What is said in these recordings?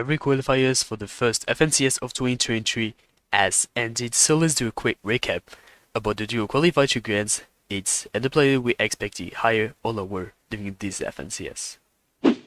every qualifiers for the first FNCS of 2023 has ended, so let's do a quick recap about the duo qualified to grants, its and the player we expected higher or lower during this FNCS.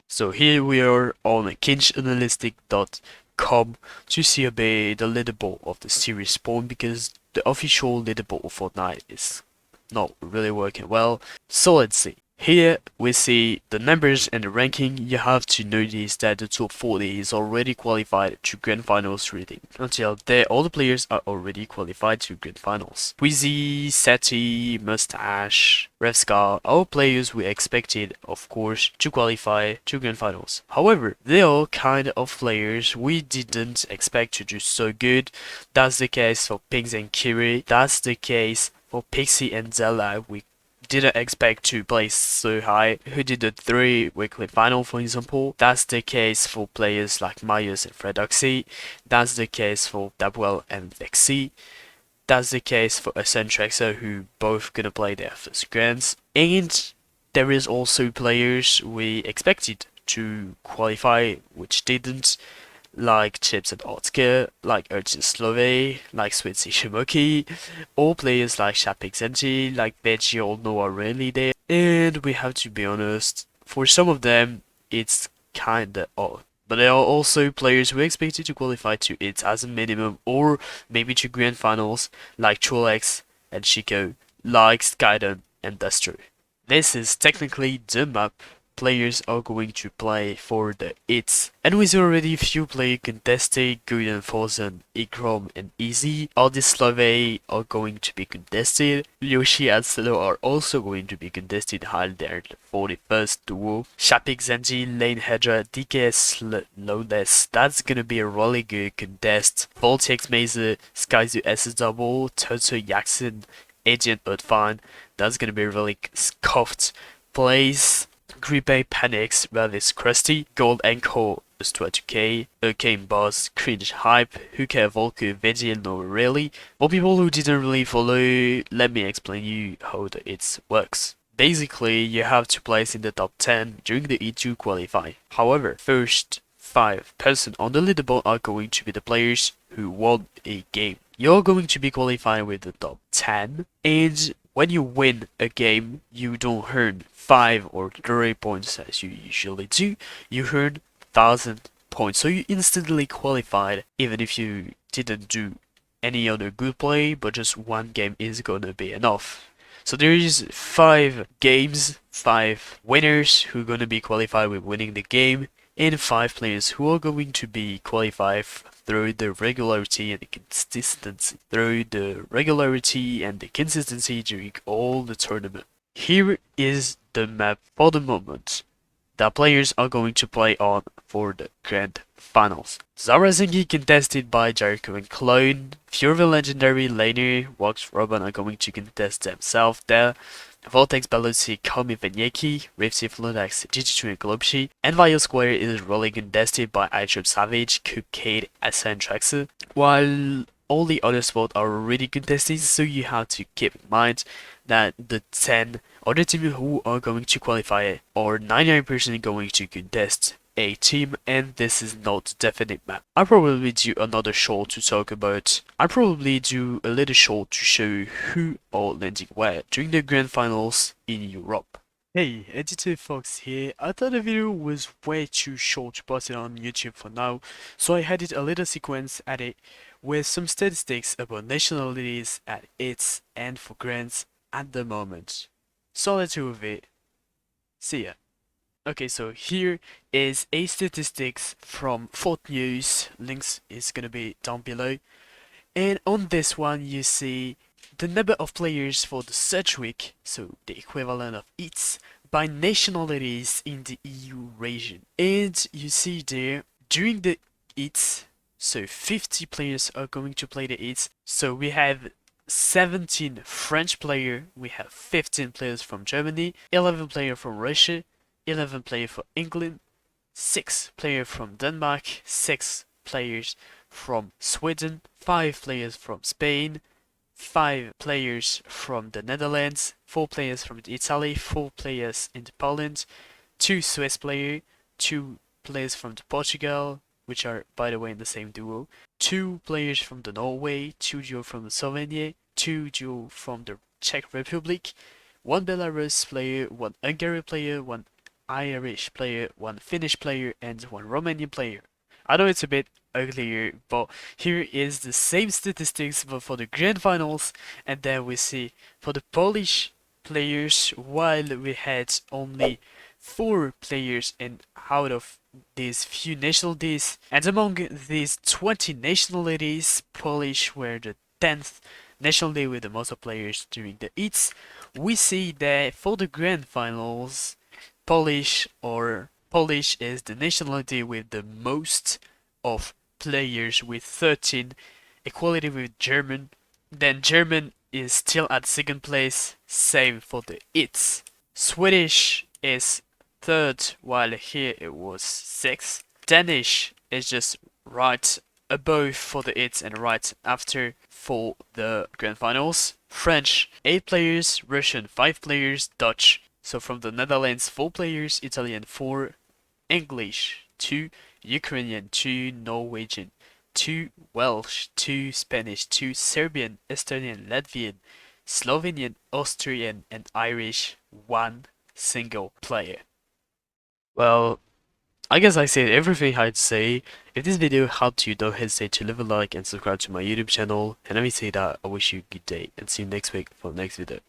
So here we are on kinchanalytic.com to see a bit the leaderboard of the series spawn, because the official leaderboard of Fortnite is not really working well. So let's see. Here we see the numbers and the ranking. You have to notice that the top 40 is already qualified to grand finals reading. Until there, all the players are already qualified to grand finals. Quizzy, Seti, Mustache, Revscar, all players we expected, of course, to qualify to grand finals. However, they are kind of players we didn't expect to do so good. That's the case for Pings and Kiri. That's the case for Pixie and Zella. We didn't expect to place so high, who did the 3 weekly final, for example. That's the case for players like Myers and Fredoxy. That's the case for Dabwell and Vexy. That's the case for Accentrexer, who both gonna play their first grands. And there is also players we expected to qualify which didn't, like Chips and Otker, like Urchin Slove, like Switzy Shimoki, all players like Shapik Zenji, like Veggie all know are really there. And we have to be honest, for some of them, it's kinda odd. But there are also players who expected to qualify to it as a minimum, or maybe to grand finals, like Trolex and Chico, like Skydon and Duster. This is technically the map players are going to play for the hits. And with already few players contested, Good and Forzen, Ikrom and Easy, all the Slove are going to be contested. Yoshi and Solo are also going to be contested, while they're the 41st duo. Shapik Zenji, Lane Hedra, DKS Lowless, that's gonna be a really good contest. Voltex Mazer, Skyzu S Double, Toto Jackson, Agent Udfine, that's gonna be really scuffed plays. Gripe Panics, Ravis Krusty, Gold Ankle, St2k, Arcane Boss, Cringe Hype, Huka Volku, Veggie and No Really. For people who didn't really follow, let me explain you how the it works. Basically, you have to place in the top 10 during the E2 qualify. However, first 5 persons on the leaderboard are going to be the players who won a game. You're going to be qualified with the top 10, and when you win a game, you don't earn 5 or 3 points as you usually do, you earn 1000 points. So you instantly qualified, even if you didn't do any other good play, but just one game is gonna be enough. So there is 5 games, 5 winners who are gonna be qualified with winning the game, and 5 players who are going to be qualified through the regularity and the consistency. During all the tournament. Here is the map for the moment that players are going to play on for the grand finals. Zarazengi contested by Jericho and Clone. Fjorville Legendary, Laner, Wax Robin are going to contest themselves there. Voltex Belusi, Kami Venyeki, Rifty Fludax, Jijichu and Globshi, and Vio Square is really contested by iTrip Savage, Cupcade, Accentrexer, while all the other spots are already contested, so you have to keep in mind that the 10 other teams who are going to qualify are 99% going to contest a team, and this is not a definite map. I'll probably do another short to talk about. I'll probably do a little short to show who are landing where during the grand finals in Europe. Hey, Editor Fox here. I thought the video was way too short to post it on YouTube for now, so I added a little sequence at it with some statistics about nationalities at its and for grants at the moment. So let's do with it. See ya. Okay, so here is a statistics from Fort News. Links is gonna be down below. And on this one, you see the number of players for the search week, so the equivalent of hits, by nationalities in the EU region. And you see there, during the hits, so 50 players are going to play the hits. So we have 17 French players, we have 15 players from Germany, 11 players from Russia, 11 players for England, 6 players from Denmark, 6 players from Sweden, 5 players from Spain, 5 players from the Netherlands, 4 players from Italy, 4 players in Poland, 2 Swiss players, 2 players from Portugal, which are, by the way, in the same duo. 2 players from the Norway, 2 duo from the Slovenia, 2 duo from the Czech Republic, 1 Belarus player, 1 Hungary player, 1 Irish player, 1 Finnish player, and 1 Romanian player. I know it's a bit uglier, but here is the same statistics but for the grand finals, and then we see for the Polish players, while we had only 4 players and out of these few nationalities, and among these 20 nationalities, Polish were the 10th nationality with the most of players during the heats. We see that for the grand finals, Polish is the nationality with the most of players with 13, equality with German. Then German is still at second place, same for the its. Swedish is third, while here it was sixth. Danish is just right above for the its and right after for the grand finals. French 8 players, Russian 5 players, Dutch. So from the Netherlands 4 players, Italian 4, English 2, Ukrainian 2, Norwegian 2, Welsh 2, Spanish 2, Serbian, Estonian, Latvian, Slovenian, Austrian, and Irish 1 single player. Well, I guess I said everything I'd say. If this video helped you, don't hesitate to leave a like and subscribe to my YouTube channel. And let me say that I wish you a good day and see you next week for the next video.